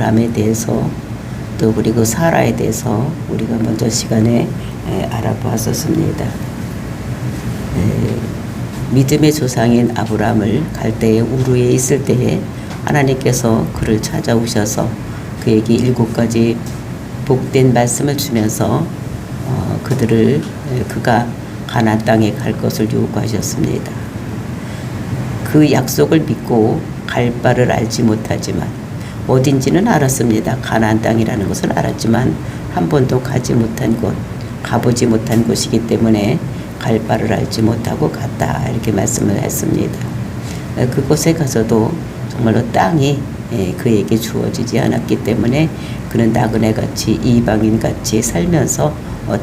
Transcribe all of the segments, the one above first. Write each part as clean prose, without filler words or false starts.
아브라함에 대해서 또 그리고 사라에 대해서 우리가 먼저 시간에 알아보았었습니다. 믿음의 조상인 아브라함을 갈대의 우르에 있을 때에 하나님께서 그를 찾아오셔서 그에게 7가지 복된 말씀을 주면서 그가 가나안 땅에 갈 것을 요구하셨습니다. 그 약속을 믿고 갈 바를 알지 못하지만 어딘지는 알았습니다. 가나안 땅이라는 것을 알았지만 한 번도 가보지 못한 곳이기 때문에 갈 바를 알지 못하고 갔다 이렇게 말씀을 했습니다. 그곳에 가서도 정말로 땅이 그에게 주어지지 않았기 때문에 그는 나그네같이 이방인같이 살면서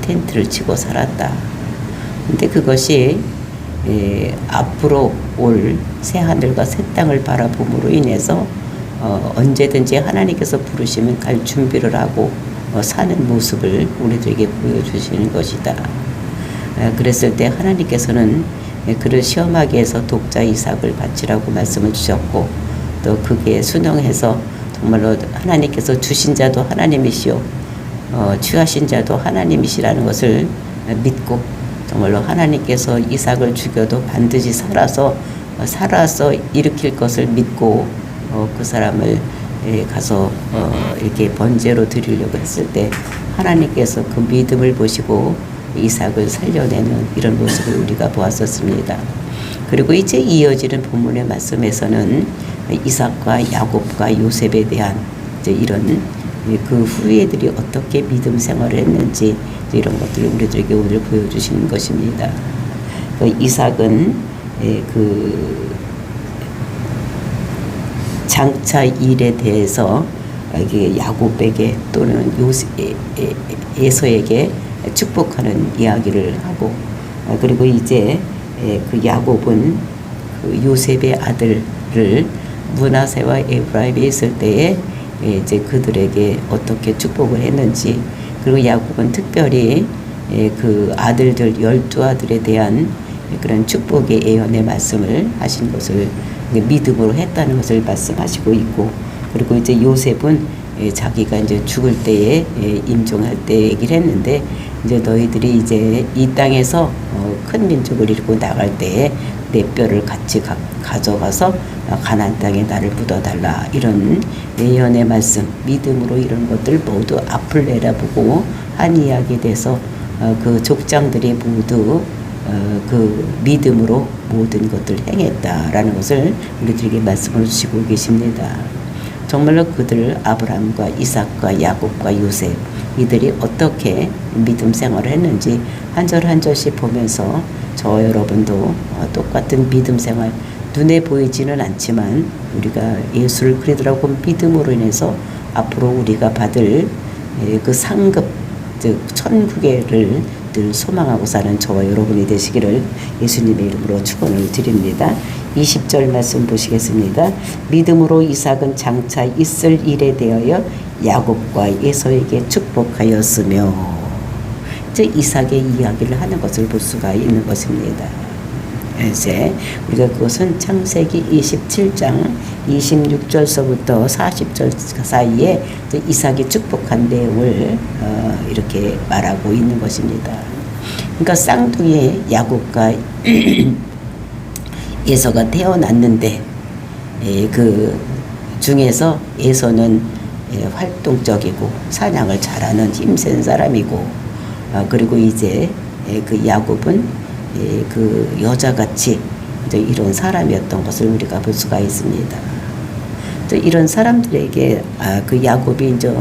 텐트를 치고 살았다. 근데 그것이 앞으로 올 새하늘과 새 땅을 바라봄으로 인해서 언제든지 하나님께서 부르시면 갈 준비를 하고 사는 모습을 우리들에게 보여주시는 것이다. 그랬을 때 하나님께서는 그를 시험하기 위해서 독자 이삭을 바치라고 말씀을 주셨고 또 그게 순응해서 정말로 하나님께서 주신 자도 하나님이시오 취하신 자도 하나님이시라는 것을 믿고 정말로 하나님께서 이삭을 죽여도 반드시 살아서 일으킬 것을 믿고 그 사람을 가서 이렇게 번제로 드리려고 했을 때 하나님께서 그 믿음을 보시고 이삭을 살려내는 이런 모습을 우리가 보았었습니다. 그리고 이제 이어지는 본문의 말씀에서는 이삭과 야곱과 요셉에 대한 이제 이런 그 후예들이 어떻게 믿음 생활을 했는지 이런 것들을 우리들에게 오늘 보여주시는 것입니다. 그 이삭은 그 장차 일에 대해서 야곱에게 또는 에서에게 축복하는 이야기를 하고 그리고 이제 그 야곱은 그 요셉의 아들을 므낫세와 에브라임에 있을 때에 이제 그들에게 어떻게 축복을 했는지 그리고 야곱은 특별히 그 아들들 12아들에 대한 그런 축복의 예언의 말씀을 하신 것을 믿음으로 했다는 것을 말씀하시고 있고 그리고 이제 요셉은 자기가 이제 죽을 때에 임종할 때 얘기를 했는데 이제 너희들이 이제 이 땅에서 큰 민족을 이루고 나갈 때에 내 뼈를 같이 가져가서 가나안 땅에 나를 묻어달라 이런 예언의 말씀 믿음으로 이런 것들 모두 앞을 내다보고 한 이야기에 대해서 그 족장들이 모두 그 믿음으로 모든 것들 행했다라는 것을 우리들에게 말씀을 주시고 계십니다. 정말로 그들 아브라함과 이삭과 야곱과 요셉 이들이 어떻게 믿음 생활을 했는지 한 절 한 절씩 보면서 저 여러분도 똑같은 믿음 생활 눈에 보이지는 않지만 우리가 예수를 그리스도라고 믿음으로 인해서 앞으로 우리가 받을 그 상급 즉 천국에를 늘 소망하고 사는 저와 여러분이 되시기를 예수님의 이름으로 축원을 드립니다. 20절 말씀 보시겠습니다. 믿음으로 이삭은 장차 있을 일에 대하여 야곱과 에서에게 축복하였으며 이제 이삭의 이야기를 하는 것을 볼 수가 있는 것입니다. 이제 우리가 그것은 창세기 27장 26절서부터 40절 사이에 이삭이 축복한 내용을 이렇게 말하고 있는 것입니다. 그러니까 쌍둥이 야곱과 에서가 태어났는데 그 중에서 에서는 활동적이고 사냥을 잘하는 힘센 사람이고 그리고 이제 그 야곱은 그 여자같이 이제 이런 사람이었던 것을 우리가 볼 수가 있습니다. 또 이런 사람들에게 그 야곱이 이제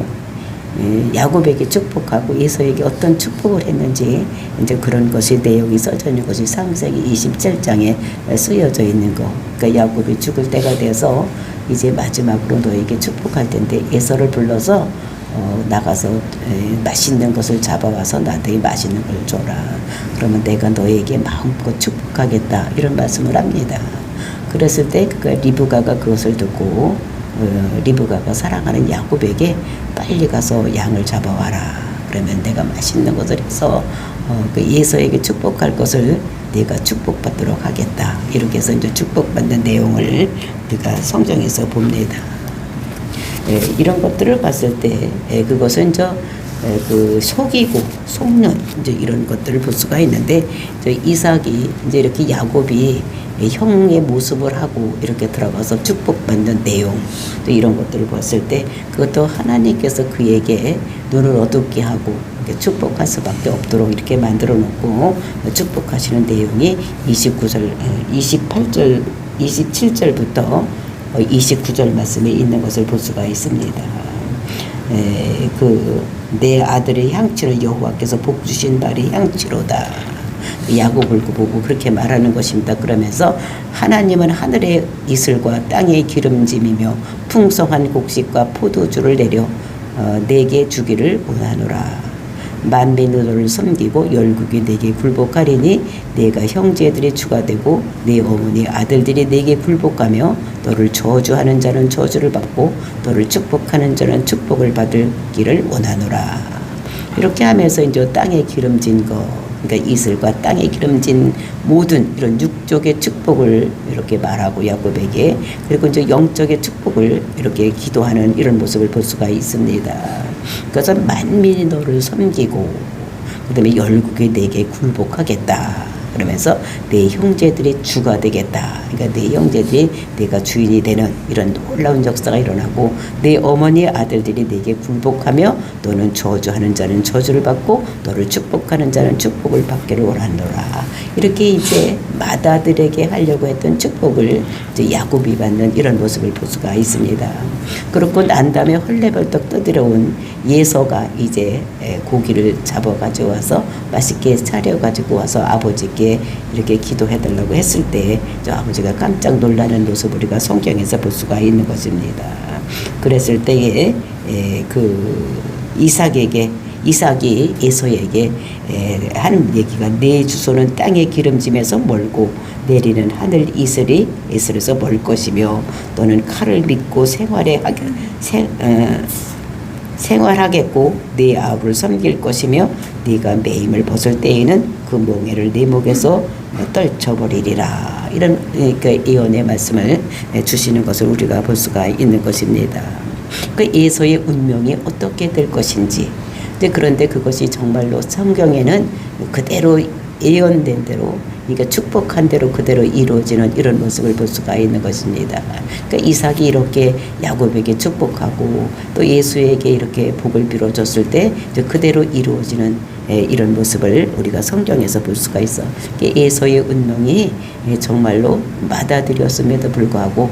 야곱에게 축복하고 에서에게 어떤 축복을 했는지 이제 그런 것이 내용이 써져 있는 것이 창세기 27장에 쓰여져 있는 거. 그러니까 야곱이 죽을 때가 돼서 이제 마지막으로 너에게 축복할 텐데 에서를 불러서 나가서 맛있는 것을 잡아와서 나한테 맛있는 걸 줘라. 그러면 내가 너에게 마음껏 축복하겠다. 이런 말씀을 합니다. 그랬을 때 리브가가 그것을 듣고 리브가가 사랑하는 야곱에게 빨리 가서 양을 잡아와라. 그러면 내가 맛있는 것을 해서 그 에서에게 축복할 것을 내가 축복받도록 하겠다. 이렇게 해서 이제 축복받는 내용을 우리가 성경에서 봅니다. 이런 것들을 봤을 때 그것은 그 속이고 속는 이제 이런 것들을 볼 수가 있는데 이삭이 이제 이렇게 야곱이 형의 모습을 하고 이렇게 들어가서 축복받는 내용 또 이런 것들을 봤을 때 그것도 하나님께서 그에게 눈을 어둡게 하고 이렇게 축복할 수밖에 없도록 이렇게 만들어 놓고 축복하시는 내용이 29절, 28절, 27절부터 29절 말씀에 있는 것을 볼 수가 있습니다. 내 아들의 향취를 여호와께서 복 주신 발의 향취로다. 야곱을 보고 그렇게 말하는 것입니다. 그러면서 하나님은 하늘의 이슬과 땅의 기름짐이며 풍성한 곡식과 포도주를 내려 내게 주기를 원하노라. 만민이 너를 섬기고 열국이 내게 굴복하리니 내가 형제들의 주가 되고 내 어머니 아들들이 내게 굴복하며 너를 저주하는 자는 저주를 받고 너를 축복하는 자는 축복을 받기를 원하노라. 이렇게 하면서 이제 땅에 기름진 거, 그러니까 이슬과 땅에 기름진 모든 이런 육족의 축복을 이렇게 말하고 야곱에게, 그리고 이제 영적의 축복을 이렇게 기도하는 이런 모습을 볼 수가 있습니다. 그래서 만민이 너를 섬기고 그다음에 열국이 내게 굴복하겠다. 그러면서 내 형제들의 주가 되겠다. 그러니까 내 형제들이 내가 주인이 되는 이런 놀라운 역사가 일어나고 내 어머니의 아들들이 내게 굴복하며 너는 저주하는 자는 저주를 받고 너를 축복하는 자는 축복을 받기를 원하노라. 이렇게 이제 맏아들에게 하려고 했던 축복을 이제 야곱이 받는 이런 모습을 볼 수가 있습니다. 그렇고 난 다음에 헐레벌떡 떠들어온 예서가 이제 고기를 잡아 가지고 와서 맛있게 차려 가지고 와서 아버지께 이렇게 기도해달라고 했을 때 저 아버지가 깜짝 놀라는 모습을 우리가 성경에서 볼 수가 있는 것입니다. 그랬을 때에 이삭이 에서에게 하는 얘기가 내 주소는 땅의 기름짐에서 멀고 내리는 하늘 이슬이 에슬에서 멀 것이며 너는 칼을 믿고 생활하겠고 네 아우를 섬길 것이며 네가 매임을 벗을 때에는 그 몽해를 네 목에서 떨쳐버리리라. 이런 예언의 말씀을 주시는 것을 우리가 볼 수가 있는 것입니다. 그 에서의 운명이 어떻게 될 것인지, 그런데 그것이 정말로 성경에는 그대로 예언된 대로, 그러니까 축복한 대로 그대로 이루어지는 이런 모습을 볼 수가 있는 것입니다. 그러니까 이삭이 이렇게 야곱에게 축복하고 또 예수에게 이렇게 복을 빌어줬을 때 그대로 이루어지는 이런 모습을 우리가 성경에서 볼 수가 있어. 에서의 운명이 정말로 맏아들이었음에도 불구하고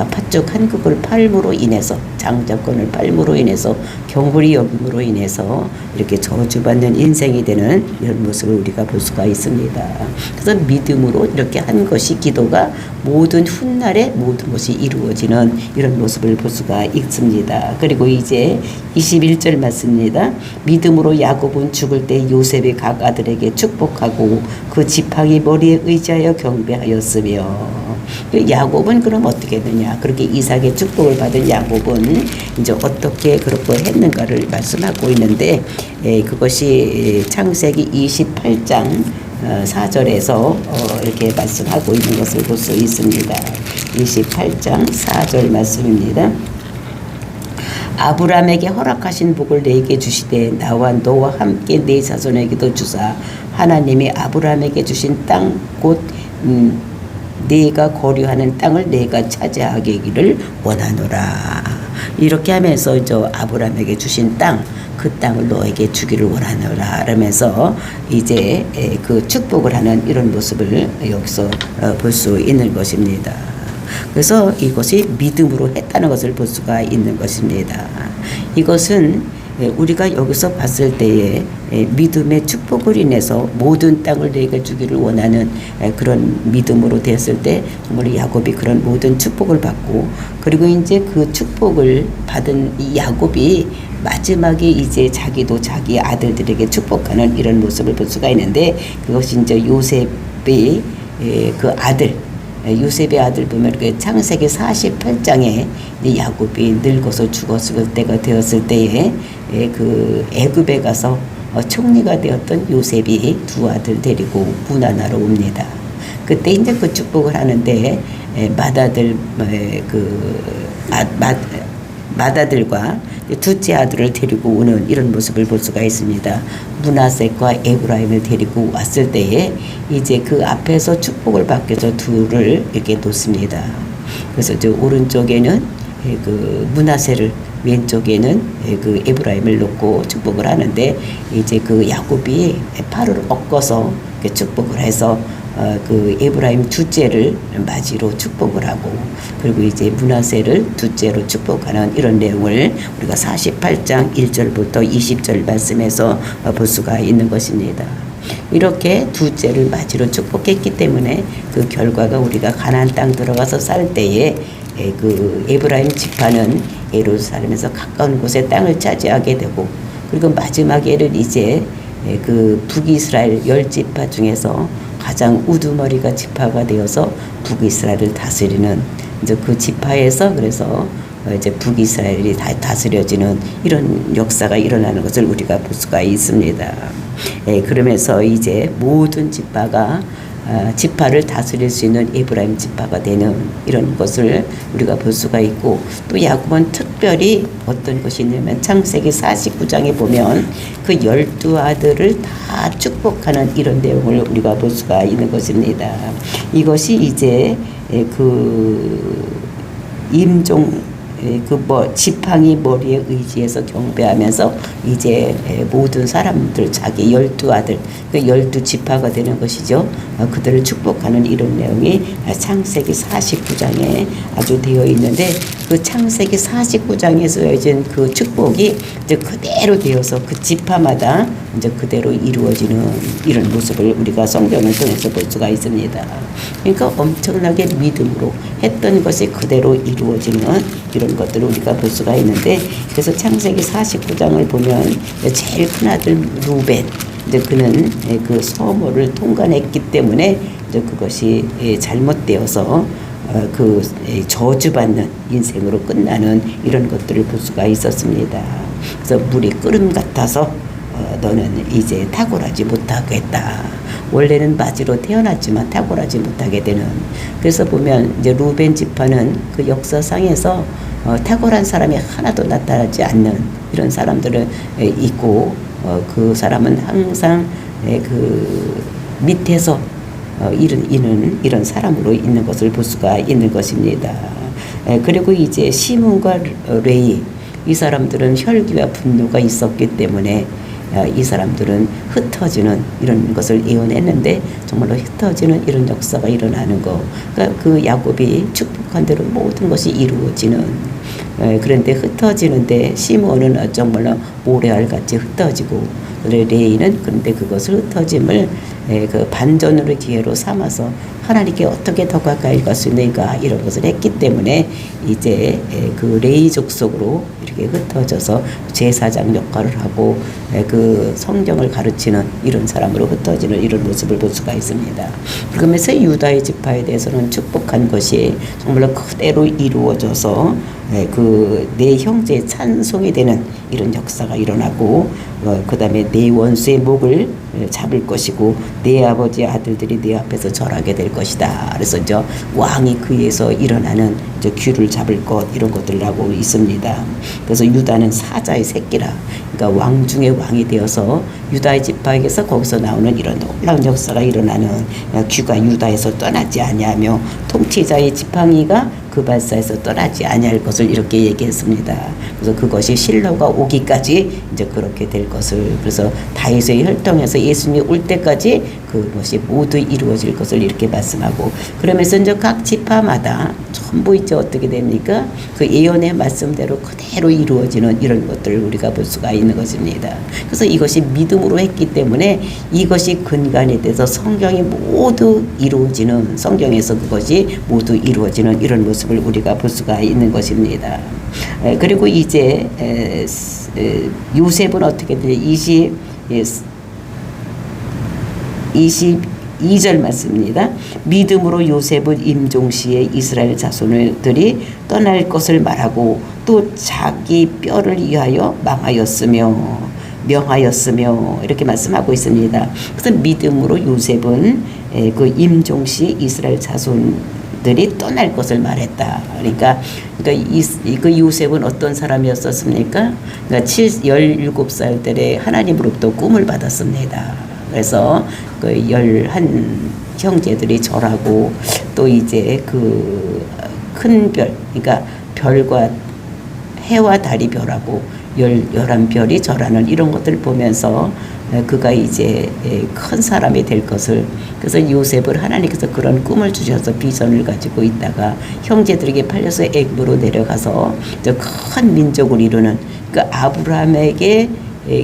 팥죽 한 국을 팔므로 인해서, 장자권을 팔므로 인해서, 경홀히 여김으로 인해서 이렇게 저주받는 인생이 되는 이런 모습을 우리가 볼 수가 있습니다. 그래서 믿음으로 이렇게 한 것이, 기도가 모든 훗날에 모든 것이 이루어지는 이런 모습을 볼 수가 있습니다. 그리고 이제 21절 말씀입니다. 믿음으로 야곱은 죽을 때 요셉의 각 아들에게 축복하고 그 지팡이 머리에 의지하여 경배하였으며, 야곱은 그럼 어떻게 되냐? 그렇게 이삭의 축복을 받은 야곱은 이제 어떻게 그렇게 했는가를 말씀하고 있는데, 그것이 창세기 28장 4절에서 이렇게 말씀하고 있는 것을 볼 수 있습니다. 28장 4절 말씀입니다. 아브라함에게 허락하신 복을 내게 주시되 나와 너와 함께 네 자손에게도 주사 하나님이 아브라함에게 주신 땅 곧 네가 거류하는 땅을 내가 차지하기를 원하노라. 이렇게 하면서 아브라함에게 주신 땅, 그 땅을 너에게 주기를 원하노라 하면서 이제 그 축복을 하는 이런 모습을 여기서 볼 수 있는 것입니다. 그래서 이것이 믿음으로 했다는 것을 볼 수가 있는 것입니다. 이것은 우리가 여기서 봤을 때에 믿음의 축복을 인해서 모든 땅을 내게 주기를 원하는 그런 믿음으로 되었을 때 정말 야곱이 그런 모든 축복을 받고, 그리고 이제 그 축복을 받은 이 야곱이 마지막에 이제 자기도 자기 아들들에게 축복하는 이런 모습을 볼 수가 있는데, 그것이 이제 요셉의 그 아들, 요셉의 아들 보면 그 창세기 48장에 야곱이 늙어서 죽었을 때가 되었을 때에 그 애굽에 가서 총리가 되었던 요셉이 두 아들 데리고 문하나로 옵니다. 그때 이제 그 축복을 하는데 맏아들 맏아들과 둘째 아들을 데리고 오는 이런 모습을 볼 수가 있습니다. 므낫세과 에브라임을 데리고 왔을 때에 이제 그 앞에서 축복을 받기 위해서 둘을 이렇게 놓습니다. 그래서 저 오른쪽에는 그 므낫세를, 왼쪽에는 그 에브라임을 놓고 축복을 하는데, 이제 그 야곱이 팔을 꺾어서 축복을 해서 그 에브라임 둘째를 맞이로 축복을 하고, 그리고 이제 므낫세를 둘째로 축복하는 이런 내용을 우리가 48장 1절부터 20절 말씀에서 볼 수가 있는 것입니다. 이렇게 둘째를 맞이로 축복했기 때문에 그 결과가 우리가 가나안 땅 들어가서 살 때에 그 에브라임 지파는 예루살렘에서 가까운 곳에 땅을 차지하게 되고, 그리고 마지막에는 이제 그 북이스라엘 10지파 중에서 가장 우두머리가 지파가 되어서 북이스라엘을 다스리는, 이제 그 지파에서 그래서 이제 북이스라엘이 다스려지는 이런 역사가 일어나는 것을 우리가 볼 수가 있습니다. 그러면서 이제 모든 지파를 다스릴 수 있는 에브라임 지파가 되는 이런 것을 우리가 볼 수가 있고, 또 야곱은 특별히 어떤 것이 있냐면 창세기 49장에 보면 그 12아들을 다 축복하는 이런 내용을 우리가 볼 수가 있는 것입니다. 이것이 이제 그 임종 지팡이 머리에 의지해서 경배하면서 이제 모든 사람들, 자기 12아들, 그 12지파가 되는 것이죠. 그들을 축복하는 이런 내용이 창세기 49장에 아주 되어 있는데, 그 창세기 49장에서 이제 그 축복이 이제 그대로 되어서 그 지파마다 이제 그대로 이루어지는 이런 모습을 우리가 성경을 통해서 볼 수가 있습니다. 그러니까 엄청나게 믿음으로 했던 것이 그대로 이루어지는 이런 것들을 우리가 볼 수가 있는데, 그래서 창세기 49장을 보면 제일 큰 아들 루벤, 이제 그는 그 서모를 통과했기 때문에 이제 그것이 잘못되어서 그 저주받는 인생으로 끝나는 이런 것들을 볼 수가 있었습니다. 그래서 물이 끓음 같아서 너는 이제 탁월하지 못하겠다. 원래는 바지로 태어났지만 탁월하지 못하게 되는. 그래서 보면 이제 루벤 지파는 그 역사상에서 탁월한 사람이 하나도 나타나지 않는 이런 사람들은 있고, 그 사람은 항상 그 밑에서 이런 사람으로 있는 것을 볼 수가 있는 것입니다. 그리고 이제 시몬과 레위, 이 사람들은 혈기와 분노가 있었기 때문에 이 사람들은 흩어지는 이런 것을 예언했는데, 정말로 흩어지는 이런 역사가 일어나는 거. 그러니까 그 야곱이 축복한 대로 모든 것이 이루어지는, 그런데 흩어지는데 시므온은 정말로 모래알같이 흩어지고, 레이는 그런데 그것을 흩어짐을 그 반전으로 기회로 삼아서 하나님께 어떻게 더 가까이 갈 수 있는가 이런 것을 했기 때문에 이제 그 레이 족속으로 이렇게 흩어져서 제사장 역할을 하고 그 성경을 가르치는 이런 사람으로 흩어지는 이런 모습을 볼 수가 있습니다. 그러면서 유다의 지파에 대해서는 축복한 것이 정말로 그대로 이루어져서 그 내 형제의 찬송이 되는 이런 역사가 일어나고, 그 다음에 내 원수의 목을 잡을 것이고 내 아버지의 아들들이 내 앞에서 절하게 될 것이다. 그래서 이제 왕이 그에서 일어나는 이제 귀를 잡을 것, 이런 것들을 하고 있습니다. 그래서 유다는 사자의 새끼라, 그러니까 왕 중에 왕이 되어서 유다의 지파에게서 거기서 나오는 이런 놀라운 역사가 일어나는, 귀가 유다에서 떠나지 아니하며 통치자의 지팡이가 그 발사에서 떠나지 아니할 것을 이렇게 얘기했습니다. 그래서 그것이 실로가 오기까지 이제 그렇게 될 것을, 그래서 다윗의 혈통에서 예수님이 올 때까지 그것이 모두 이루어질 것을 이렇게 말씀하고, 그러면서 이제 각 지파마다 전부 이제 어떻게 됩니까? 그 예언의 말씀대로 그대로 이루어지는 이런 것들을 우리가 볼 수가 있는 것입니다. 그래서 이것이 믿음으로 했기 때문에 이것이 근간이 돼서 성경이 모두 이루어지는, 성경에서 그것이 모두 이루어지는 이런 모습을 우리가 볼 수가 있는 것입니다. 그리고 이제 요셉은 어떻게 되냐? 22절 말씀입니다. 믿음으로 요셉은 임종시에 이스라엘 자손들이 떠날 것을 말하고 또 자기 뼈를 위하여 명하였으며 이렇게 말씀하고 있습니다. 그래서 믿음으로 요셉은 그 임종시 이스라엘 자손들이 떠날 것을 말했다. 그러니까 그 요셉은 어떤 사람이었었습니까? 그러니까 17살 때 하나님으로부터 꿈을 받았습니다. 그래서 그 11 형제들이 절하고 또 이제 그 큰 별, 그러니까 별과 해와 달이 별하고 11별이 절하는 이런 것들을 보면서 그가 이제 큰 사람이 될 것을, 그래서 요셉을 하나님께서 그런 꿈을 주셔서 비전을 가지고 있다가 형제들에게 팔려서 애굽으로 내려가서 큰 민족을 이루는 그 아브라함에게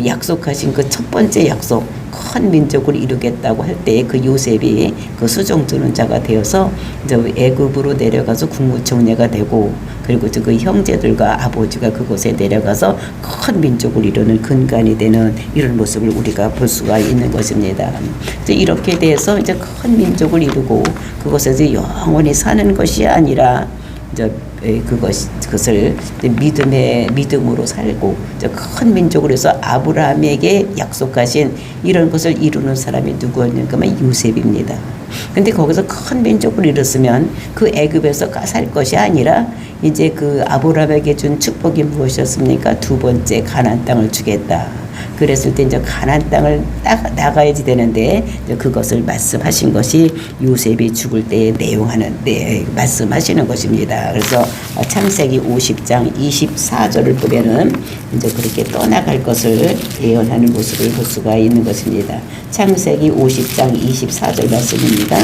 약속하신 그 첫 번째 약속, 큰 민족을 이루겠다고 할 때 그 요셉이 그 수종 두는 자가 되어서 이제 애굽으로 내려가서 국무총리가 되고, 그리고 그 형제들과 아버지가 그곳에 내려가서 큰 민족을 이루는 근간이 되는 이런 모습을 우리가 볼 수가 있는 것입니다. 이제 이렇게 돼서 이제 큰 민족을 이루고 그곳에서 영원히 사는 것이 아니라 이제 그것을 믿음으로 살고 큰 민족으로 해서 아브라함에게 약속하신 이런 것을 이루는 사람이 누구였냐면 요셉입니다. 근데 거기서 큰 민족을 이뤘으면 그 애굽에서 살 것이 아니라 이제 그 아브라함에게 준 축복이 무엇이었습니까? 두 번째 가나안 땅을 주겠다. 그랬을 때 이제 가나안 땅을 나가야지 되는데 그것을 말씀하신 것이 요셉이 죽을 때에 내용하는 말씀하시는 것입니다. 그래서 창세기 50장 24절을 보면은 이제 그렇게 떠나갈 것을 예언하는 모습을 볼 수가 있는 것입니다. 창세기 50장 24절 말씀입니다.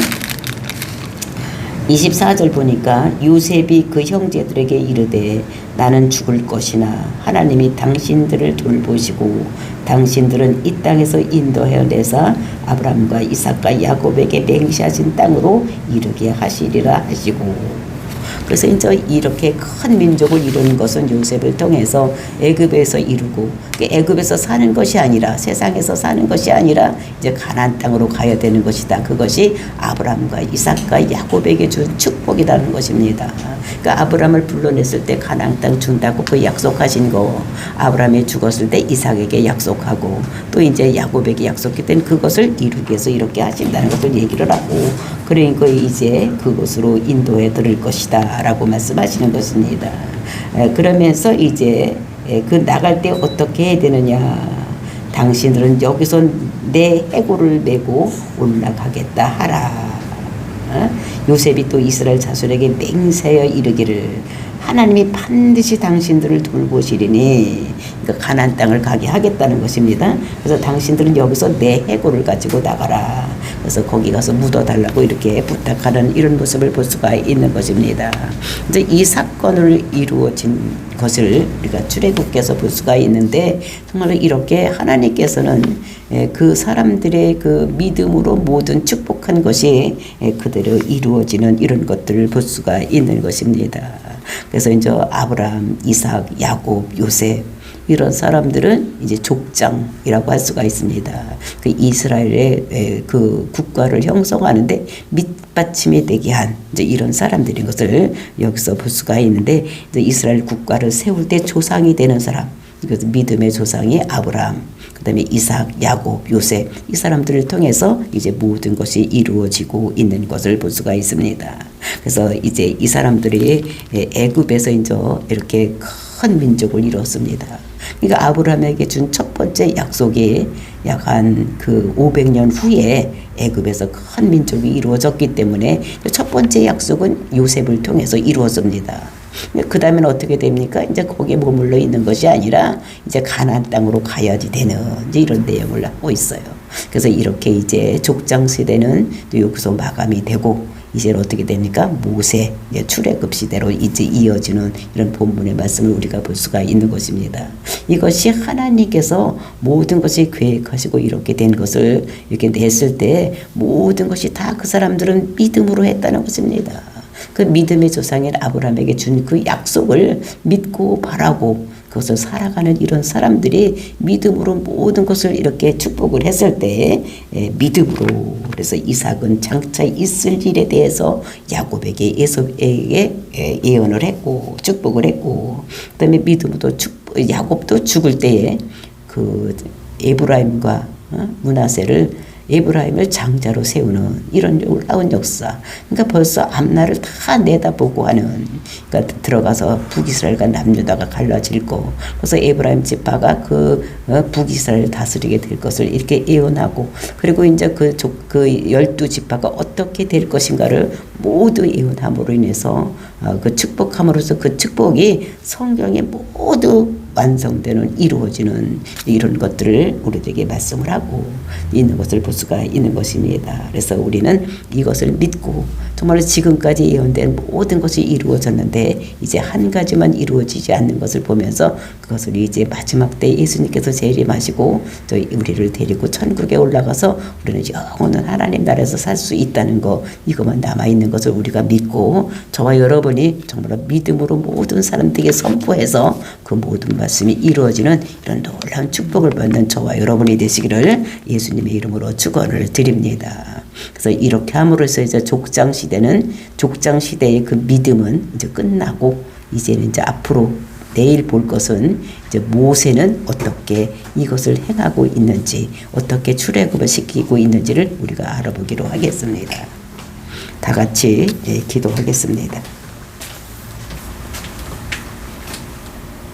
24절 보니까 요셉이 그 형제들에게 이르되 나는 죽을 것이나 하나님이 당신들을 돌보시고 당신들은 이 땅에서 인도하여 내사 아브라함과 이삭과 야곱에게 맹세하신 땅으로 이르게 하시리라 하시고, 그래서 이제 이렇게 큰 민족을 이루는 것은 요셉을 통해서 애굽에서 이루고, 애굽에서 사는 것이 아니라 세상에서 사는 것이 아니라 이제 가나안 땅으로 가야 되는 것이다. 그것이 아브라함과 이삭과 야곱에게 준 축복이라는 것입니다. 그러니까 아브라함을 불러냈을 때 가나안 땅 준다고 그 약속하신 거, 아브라함이 죽었을 때 이삭에게 약속하고 또 이제 야곱에게 약속했던 그것을 이루기 위해서 이렇게 하신다는 것을 얘기를 하고, 그러니까 이제 그곳으로 인도해 드릴 것이다 라고 말씀하시는 것입니다. 그러면서 이제 그 나갈 때 어떻게 해야 되느냐, 당신들은 여기서 내 해골을 메고 올라가겠다 하라. 요셉이 또 이스라엘 자손에게 맹세하여 이르기를 하나님이 반드시 당신들을 돌보시리니, 그러니까 가나안 땅을 가게 하겠다는 것입니다. 그래서 당신들은 여기서 내 해골을 가지고 나가라. 그래서 거기 가서 묻어달라고 이렇게 부탁하는 이런 모습을 볼 수가 있는 것입니다. 이제 이 사건을 이루어진 것을 우리가 출애굽기에서 볼 수가 있는데, 정말로 이렇게 하나님께서는 그 사람들의 그 믿음으로 모든 축복한 것이 그대로 이루어지는 이런 것들을 볼 수가 있는 것입니다. 그래서 이제 아브라함, 이삭, 야곱, 요셉 이런 사람들은 이제 족장이라고 할 수가 있습니다. 그 이스라엘의 그 국가를 형성하는데 밑받침이 되게 한 이제 이런 사람들인 것을 여기서 볼 수가 있는데, 이제 이스라엘 국가를 세울 때 조상이 되는 사람, 그래서 믿음의 조상이 아브라함, 그다음에 이삭, 야곱, 요셉, 이 사람들을 통해서 이제 모든 것이 이루어지고 있는 것을 볼 수가 있습니다. 그래서 이제 이 사람들이 애굽에서 이제 이렇게 큰 민족을 이뤘습니다. 그러니까 아브라함에게 준 첫 번째 약속이 약 한 그 500년 후에 애굽에서 큰 민족이 이루어졌기 때문에 첫 번째 약속은 요셉을 통해서 이루어집니다. 그 다음에는 어떻게 됩니까? 이제 거기에 머물러 있는 것이 아니라 이제 가나안 땅으로 가야지 되는 이제 이런 내용을 하고 있어요. 그래서 이렇게 이제 족장 시대는 또 여기서 마감이 되고, 이제 어떻게 됩니까? 모세 출애굽 시대로 이제 이어지는 이런 본문의 말씀을 우리가 볼 수가 있는 것입니다. 이것이 하나님께서 모든 것이 계획하시고 이렇게 된 것을 이렇게 냈을 때 모든 것이 다 그 사람들은 믿음으로 했다는 것입니다. 그 믿음의 조상인 아브라함에게 준 그 약속을 믿고 바라고 그것을 살아가는 이런 사람들이 믿음으로 모든 것을 이렇게 축복을 했을 때 믿음으로, 그래서 이삭은 장차 있을 일에 대해서 야곱에게 에서에게 예언을 했고 축복을 했고, 그다음에 믿음으로 야곱도 죽을 때에 그 에브라임과 므낫세를 에브라임을 장자로 세우는 이런 놀라운 역사. 그러니까 벌써 앞날을 다 내다보고 하는, 그러니까 들어가서 북이스라엘과 남유다가 갈라질 거, 그래서 에브라임 지파가 그 북이스라엘을 다스리게 될 것을 이렇게 예언하고, 그리고 이제 그 12지파가 어떻게 될 것인가를 모두 예언함으로 인해서 그 축복함으로써 그 축복이 성경에 모두 완성되는, 이루어지는 이런 것들을 우리들에게 말씀을 하고 있는 것을 볼 수가 있는 것입니다. 그래서 우리는 이것을 믿고 정말 지금까지 예언된 모든 것이 이루어졌는데 이제 한 가지만 이루어지지 않는 것을 보면서 그것을 이제 마지막 때 예수님께서 재림하시고 저희 우리를 데리고 천국에 올라가서 우리는 영원한 하나님 나라에서 살 수 있다는 거, 이것만 남아있는 것을 우리가 믿고 저와 여러분이 정말 믿음으로 모든 사람들에게 선포해서 그 모든 말씀이 이루어지는 이런 놀라운 축복을 받는 저와 여러분이 되시기를 예수님의 이름으로 축원을 드립니다. 그래서 이렇게 함으로써 이제 족장 시대의 그 믿음은 이제 끝나고 이제는 이제 앞으로 내일 볼 것은 이제 모세는 어떻게 이것을 행하고 있는지, 어떻게 출애굽을 시키고 있는지를 우리가 알아보기로 하겠습니다. 다 같이 기도하겠습니다.